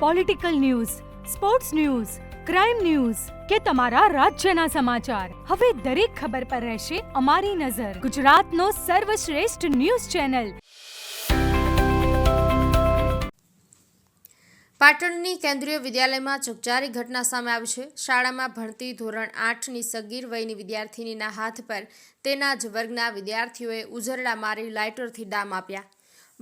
Political news, sports news, crime news કે તમારા રાજ્યના સમાચાર, હવે દરેક ખબર પર રહેશે અમારી નજર. ગુજરાતનો સર્વશ્રેષ્ઠ ન્યૂઝ ચેનલ. પાટણની કેન્દ્રીય વિદ્યાલયમાં ચકચારી ઘટના સામે આવી છે. શાળામાં ભણતી ધોરણ 8ની સગીર વયની વિદ્યાર્થિનીના હાથ પર તેના જ વર્ગના વિદ્યાર્થીઓએ ઉઝરડા મારી લાઇટરથી ડામ આપ્યા.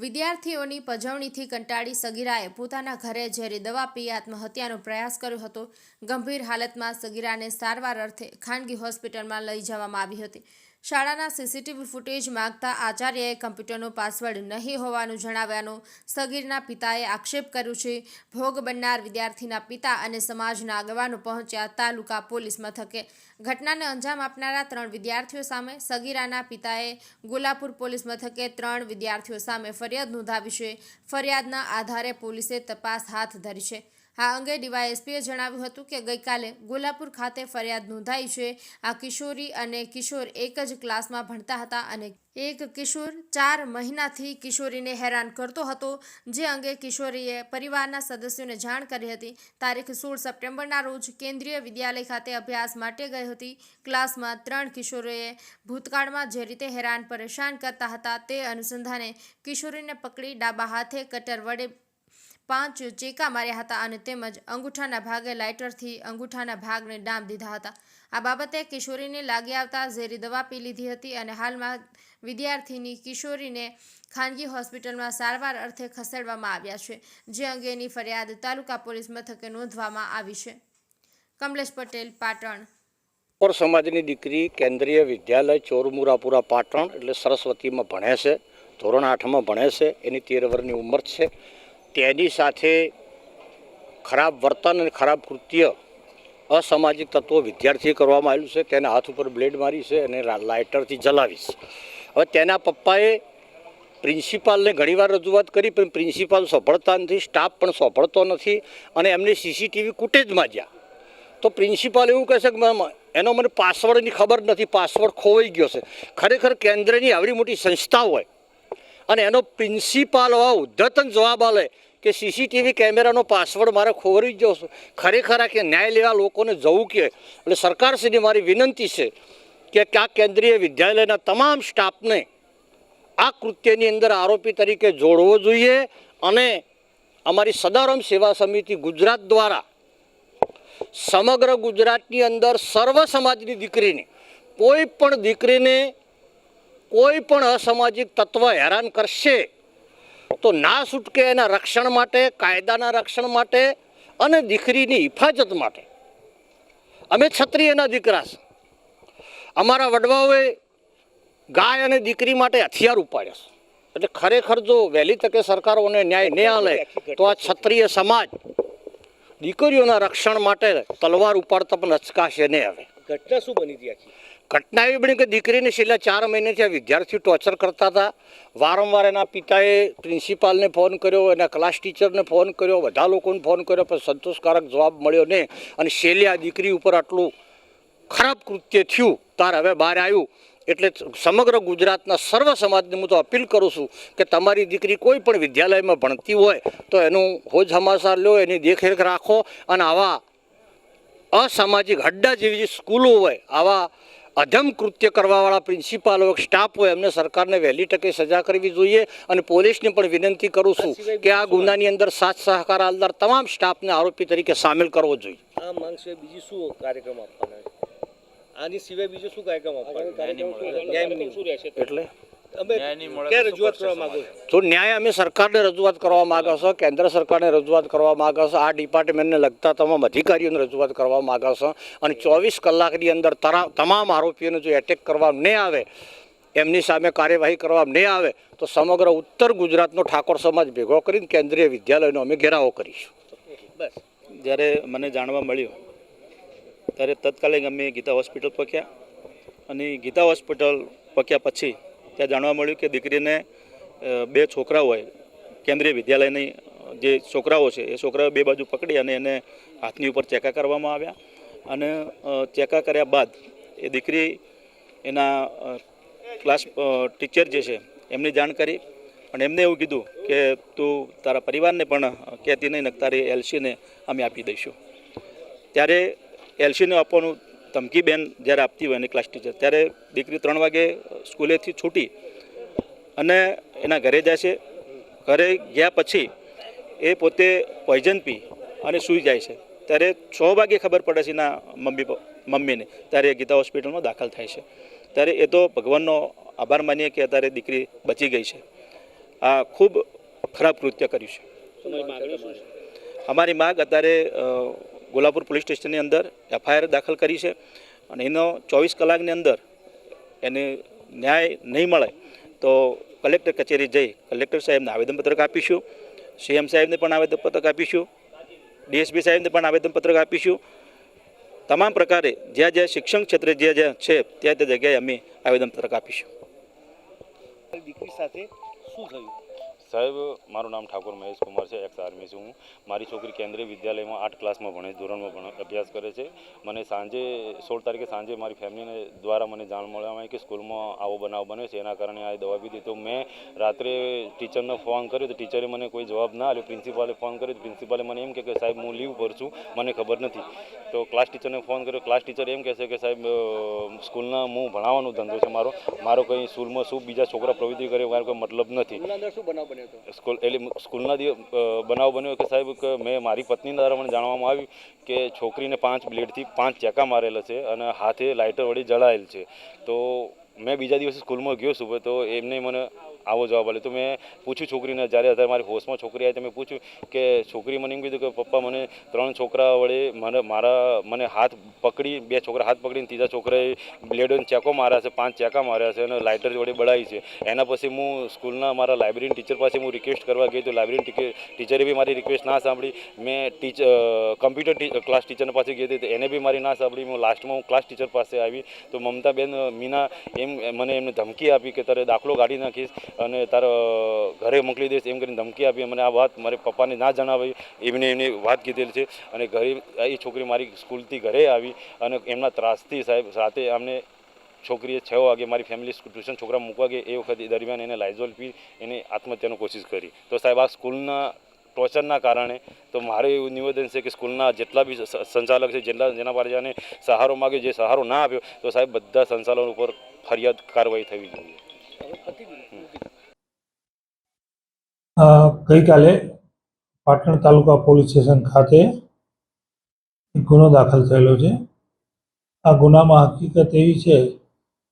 વિદ્યાર્થીઓની પજવણીથી કંટાળી સગીરાએ પોતાના ઘરે ઝેરી દવા પી આત્મહત્યાનો પ્રયાસ કર્યો હતો. ગંભીર હાલતમાં સગીરાને સારવાર અર્થે ખાનગી હોસ્પિટલમાં લઈ જવામાં આવી હતી. શાળાના સીસીટીવી ફૂટેજ માંગતા આચાર્યએ કમ્પ્યુટરનો પાસવર્ડ નહીં હોવાનું જણાવ્યાનો સગીરના પિતાએ આક્ષેપ કર્યો છે. ભોગ બનનાર વિદ્યાર્થીના પિતા અને સમાજના આગેવાનો પહોંચ્યા તાલુકા પોલીસ મથકે. ઘટનાને અંજામ આપનારા 3 વિદ્યાર્થીઓ સામે સગીરાના પિતાએ ગોલાપુર પોલીસ મથકે 3 વિદ્યાર્થીઓ સામે ફરિયાદ નોંધાવી છે. ફરિયાદના આધારે પોલીસે તપાસ હાથ ધરી છે. આ અંગે ડીવાયએસપીએ જણાવ્યું હતું કે ગઈકાલે ગોલાપુર ખાતે ફરિયાદ નોંધાઈ છે. આ કિશોરી અને કિશોર એક જ ક્લાસમાં ભણતા હતા અને એક કિશોર 4 મહિનાથી કિશોરીને હેરાન કરતો હતો, જે અંગે કિશોરીએ પરિવારના સદસ્યોને જાણ કરી હતી. તારીખ 16 સપ્ટેમ્બરના રોજ કેન્દ્રીય વિદ્યાલય ખાતે અભ્યાસ માટે ગઈ હતી. ક્લાસમાં 3 કિશોરોએ ભૂતકાળમાં જે રીતે હેરાન પરેશાન કરતા હતા તે અનુસંધાને કિશોરીને પકડી ડાબા હાથે કટર વડે 5 ચેકા માર્યા હતા અને તેમજ અંગૂઠાના ભાગે લાઇટરથી અંગૂઠાના ભાગને ડામ દીધા હતા. આ બાબતે કિશોરીને લાગી આવતા ઝેરી દવા પી લીધી હતી અને હાલમાં વિદ્યાર્થીની કિશોરીને ખાનગી હોસ્પિટલમાં સારવાર અર્થે ખસેડવામાં આવ્યા છે, જે અંગેની ફરિયાદ તાલુકા પોલીસ મથકે નોંધવામાં આવી છે. કમલેશ પટેલ, પાટણ. સમાજની દીકરી કેન્દ્રીય વિદ્યાલય ચોરમુરાપુરા પાટણ એટલે સરસ્વતીમાં ભણે છે, ધોરણ 8માં ભણે છે. એની 13 વર્ષની ઉંમર છે. તેની સાથે ખરાબ વર્તન અને ખરાબ કૃત્ય અસામાજિક તત્વો વિદ્યાર્થીએ કરવામાં આવ્યું છે. તેના હાથ ઉપર બ્લેડ મારી છે અને લાઇટરથી જલાવી છે. હવે તેના પપ્પાએ પ્રિન્સિપાલને ઘણીવાર રજૂઆત કરી, પણ પ્રિન્સિપાલ સાંભળતા નથી, સ્ટાફ પણ સાંભળતો નથી અને એમને સીસીટીવી કૂટે જ માંગ્યા. તો પ્રિન્સિપાલ એવું કહે છે કે એનો મને પાસવર્ડની ખબર નથી, પાસવર્ડ ખોવાઈ ગયો છે. ખરેખર કેન્દ્રની આવડી મોટી સંસ્થા હોય અને એનો પ્રિન્સિપાલ ઉદ્ધતન જવાબ આલે કે સીસીટીવી કેમેરાનો પાસવર્ડ મારે ખોવાઈ ગયો છે. ખરેખર આ કે ન્યાય લેવા લોકોને જવું કે એટલે સરકારશ્રીને મારી વિનંતી છે કે આ કેન્દ્રીય વિદ્યાલયના તમામ સ્ટાફને આ કૃત્યની અંદર આરોપી તરીકે જોડવો જોઈએ અને અમારી સદારામ સેવા સમિતિ ગુજરાત દ્વારા સમગ્ર ગુજરાતની અંદર સર્વ સમાજની દીકરીને કોઈ પણ દીકરીને કોઈ પણ અસામાજિક તત્વ હેરાન કરશે તો ના છૂટકે એના રક્ષણ માટે, કાયદાના રક્ષણ માટે અને દીકરીની હિફાજત માટે અમે ક્ષત્રિયના દીકરા છે. અમારા વડવાઓએ ગાય અને દીકરી માટે હથિયાર ઉપાડ્યા છે. એટલે ખરેખર જો વહેલી તકે સરકારોને ન્યાય નહીં આલે તો આ ક્ષત્રિય સમાજ દીકરીઓના રક્ષણ માટે તલવાર ઉપાડતા પણ અચકાશે નહીં. હવે ઘટના શું બની હતી? ઘટના એવી બની કે દીકરીને છેલ્લા 4 મહિનાથી આ વિદ્યાર્થી ટોર્ચર કરતા હતા. વારંવાર એના પિતાએ પ્રિન્સિપાલને ફોન કર્યો, એના ક્લાસ ટીચરને ફોન કર્યો, બધા લોકોને ફોન કર્યો, પણ સંતોષકારક જવાબ મળ્યો નહીં. અને છેલ્લે આ દીકરી ઉપર આટલું ખરાબ કૃત્ય થયું તાર હવે બહાર આવ્યું. એટલે સમગ્ર ગુજરાતના સર્વ સમાજને હું તો અપીલ કરું છું કે તમારી દીકરી કોઈ પણ વિદ્યાલયમાં ભણતી હોય તો એનું હોજ હમાસા લો, એની દેખરેખ રાખો અને આવા અસામાજિક હડ્ડા જેવી સ્કૂલો હોય, આવા અધમ કૃત્ય કરવાવાળા પ્રિન્સિપાલ હોય, સ્ટાફ હોય, એમને સરકારને વહેલી તકે સજા કરવી જોઈએ. અને પોલીસને પણ વિનંતી કરું છું કે આ ગુનાની અંદર સાથ સહકાર આપનાર તમામ સ્ટાફને આરોપી તરીકે સામેલ કરવો જોઈએ. આ માંગ સિવાય બીજી શું કાર્યક્રમ આપવાના? આની સિવાય બીજો શું કાર્યક્રમ આપવાનો? એટલે ક્યાં રજૂઆત કરવા માંગો છો? તો ન્યાય અમે સરકારને રજૂઆત કરવા માંગો છો, કેન્દ્ર સરકારને રજૂઆત કરવા માંગો છો, આ ડિપાર્ટમેન્ટને લગતા તમામ અધિકારીઓને રજૂઆત કરવા માંગો છો. અને 24 કલાકની અંદર તમામ આરોપીઓને જો એટેક કરવા નહીં આવે, એમની સામે કાર્યવાહી કરવા નહીં આવે તો સમગ્ર ઉત્તર ગુજરાતનો ઠાકોર સમાજ ભેગો કરીને કેન્દ્રીય વિદ્યાલયનો અમે ઘેરાવો કરીશું. બસ જ્યારે મને જાણવા મળ્યું ત્યારે તત્કાલીન અમે ગીતા હોસ્પિટલ પહોંચ્યા અને ગીતા હોસ્પિટલ પહોંચ્યા પછી ત્યાં જાણવા મળ્યું કે દીકરીને 2 છોકરાઓ હોય, કેન્દ્રીય વિદ્યાલયની જે છોકરાઓ છે એ છોકરાઓ 2 બાજુ પકડી અને એને હાથની ઉપર ચેકા કરવામાં આવ્યા. અને ચેકા કર્યા બાદ એ દીકરી એના ક્લાસ ટીચર જે છે એમની જાણ કરી પણ એમને એવું કીધું કે તું તારા પરિવારને પણ કહેતી નહીં ને તારી એલસીને અમે આપી દઈશું. ત્યારે એલસીને આપવાનું ધમકી બેન જ્યારે આપતી હોય એની ક્લાસ ટીચર, ત્યારે દીકરી 3 વાગે સ્કૂલેથી છૂટી અને એના ઘરે જાય છે. ઘરે ગયા પછી એ પોતે પોઈઝન પી અને સૂઈ જાય છે. ત્યારે 6 વાગે ખબર પડે છે એના મમ્મીને, ત્યારે ગીતા હોસ્પિટલમાં દાખલ થાય છે. ત્યારે એ તો ભગવાનનો આભાર માનીએ કે અત્યારે દીકરી બચી ગઈ છે. આ ખૂબ ખરાબ કૃત્ય કર્યું છે. અમારી માગ અત્યારે ગોલાપુર પોલીસ સ્ટેશનની અંદર FIR દાખલ કરી છે અને એનો 24 કલાકની અંદર એને ન્યાય નહીં મળે તો કલેક્ટર કચેરી જઈ કલેક્ટર સાહેબને આવેદનપત્રક આપીશું, CM સાહેબને પણ આવેદનપત્રક આપીશું, DSP સાહેબને પણ આવેદનપત્રક આપીશું. તમામ પ્રકારે જ્યાં જ્યાં શિક્ષણ ક્ષેત્રે જ્યાં જ્યાં છે ત્યાં તે જગ્યાએ અમે આવેદનપત્રક આપીશું. દીકરી સાથે શું થયું? સાહેબ, મારું નામ ઠાકોર મહેશ કુમાર છે, એક્સ આર્મી છું હું. મારી છોકરી કેન્દ્રીય વિદ્યાલયમાં 8 ક્લાસમાં ભણે, ધોરણમાં અભ્યાસ કરે છે. મને સાંજે 16 તારીખે સાંજે મારી ફેમિલીને દ્વારા મને જાણ મળવામાં આવી કે સ્કૂલમાં આવો બનાવ બન્યો છે, એના કારણે આ દવા પીધી. તો મેં રાત્રે ટીચરને ફોન કર્યો તો ટીચરે મને કોઈ જવાબ ના આપ્યો. પ્રિન્સિપાલે ફોન કર્યો તો પ્રિન્સિપાલે મને એમ કહે કે સાહેબ હું લીવ પર છું, મને ખબર નથી. તો ક્લાસ ટીચરને ફોન કર્યો. ક્લાસ ટીચર એમ કહેશે કે સાહેબ સ્કૂલના હું ભણાવવાનો ધંધો છે મારો કંઈ સ્કૂલમાં શું બીજા છોકરા પ્રવૃત્તિ કરે મારો કોઈ મતલબ નથી. સ્કૂલના બનાવ બન્યો કે સાહેબ કે મેં મારી પત્ની દ્વારા મને જાણવામાં આવ્યું કે છોકરીને 5 બ્લેડથી 5 ચેકા મારેલા છે અને હાથે લાઇટર વળી જળાયેલ છે. તો મેં બીજા દિવસે સ્કૂલમાં ગયો છું તો એમને મને આવો જવાબ આપ્યો. તો મેં પૂછ્યું છોકરીને, જ્યારે અત્યારે મારી હોશમાં છોકરી આવી તો મેં પૂછ્યું કે છોકરી મને એમ કીધું કે પપ્પા મને 3 છોકરા વડે મને હાથ પકડી, 2 છોકરા હાથ પકડીને ત્રીજા છોકરાએ બ્લેડોને ચેકો માર્યા છે, 5 ચેકા માર્યા છે અને લાઇટર વડે બળાવી છે. એના પછી હું સ્કૂલના મારા લાઇબ્રેરી ટીચર પાસે હું રિક્વેસ્ટ કરવા ગઈ તો લાઇબ્રેરી ટીચરે બી મારી રિક્વેસ્ટ ના સાંભળી. મેં કમ્પ્યુટર ક્લાસ ટીચર પાસે ગઈ હતી તો એને બી મારી ના સાંભળી. હું લાસ્ટમાં ક્લાસ ટીચર પાસે આવી તો મમતાબેન મીના મને એમને ધમકી આપી કે તારે દાખલો કાઢી નાખીશ અને તારા ઘરે મોકલી દઈશ એમ કરીને ધમકી આપી. મને આ વાત મારે પપ્પાને ના જણાવી એમને વાત કીધેલી છે. અને ઘરે એ છોકરી મારી સ્કૂલથી ઘરે આવી અને એમના ત્રાસથી સાહેબ સાથે અમને છોકરીએ 6 વાગે મારી ફેમિલી ટ્યુશન છોકરા મૂકવા ગઈ એ વખતે દરમિયાન એને લાઇઝોલ પી એને આત્મહત્યાની કોશિશ કરી. તો સાહેબ આ સ્કૂલના ટોર્ચરના કારણે તો મારે એવું નિવેદન છે કે સ્કૂલના જેટલા બી સંચાલક છે જેના પર જેને સહારો માગ્યો, જે સહારો ના આપ્યો તો સાહેબ બધા સંચાલકો ઉપર ફરિયાદ કાર્યવાહી થવી જોઈએ. ગઈકાલે પાટણ તાલુકા પોલીસ સ્ટેશન ખાતે એક ગુનો દાખલ થયેલો છે. આ ગુનામાં હકીકત એવી છે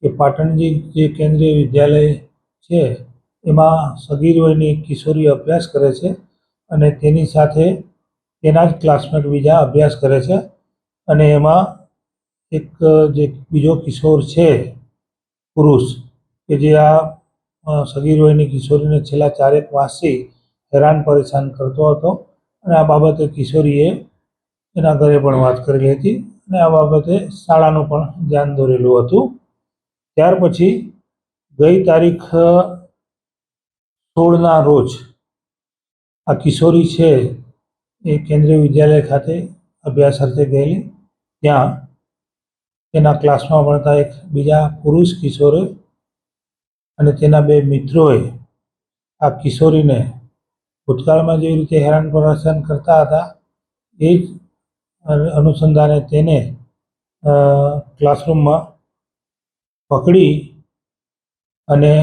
કે પાટણની જે કેન્દ્રીય વિદ્યાલય છે એમાં સગીર વયની કિશોરી અભ્યાસ કરે છે અને તેની સાથે તેના જ ક્લાસમેટ બીજા અભ્યાસ કરે છે અને એમાં એક જે બીજો કિશોર છે પુરુષ કે જે આ સગીર વયની કિશોરીને છેલ્લા 4 માસથી હેરાન પરેશાન કરતો હતો અને આ બાબતે કિશોરીએ એના ઘરે પણ વાત કરેલી હતી અને આ બાબતે શાળાનું પણ ધ્યાન દોરેલું હતું. ત્યાર પછી ગઈ તારીખ 16ના રોજ આ કિશોરી છે એ કેન્દ્રીય વિદ્યાલય ખાતે અભ્યાસ અર્થે ગયેલી. ત્યાં તેના ક્લાસમાં ભણતા એક બીજા પુરુષ કિશોરે અને તેના 2 મિત્રોએ આ કિશોરીને ભૂતકાળમાં જેવી રીતે હેરાન પરેશાન કરતા હતા એ જ અનુસંધાને તેને ક્લાસરૂમમાં પકડી અને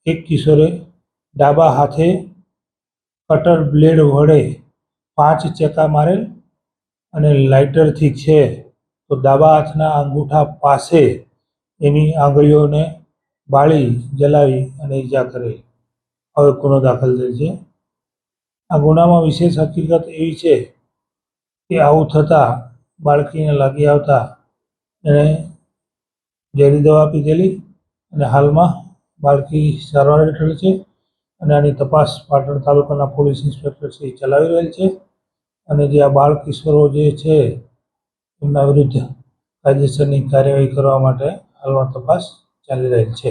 એક કિશોરે ડાબા હાથે કટર બ્લેડ વડે 5 ચેકા મારેલ અને લાઇટરથી છે તો ડાબા હાથના અંગૂઠા પાસે એની આંગળીઓને બાળી જલાવી અને ઈજા કરેલ. હવે ગુનો દાખલ થયેલ છે. આ ગુનામાં વિશેષ હકીકત એવી છે કે આવું થતાં બાળકીને લાગી આવતા એણે ઝેરી દવા પીધેલી અને હાલમાં બાળકી સારવાર હેઠળ છે અને આની તપાસ પાટણ તાલુકાના પોલીસ ઇન્સ્પેક્ટર શ્રી ચલાવી રહેલ છે અને જે આ બાળ કિશોરો જે છે એમના વિરુદ્ધ કાયદેસરની કાર્યવાહી કરવા માટે હાલમાં તપાસ ચાલી રહેલ છે.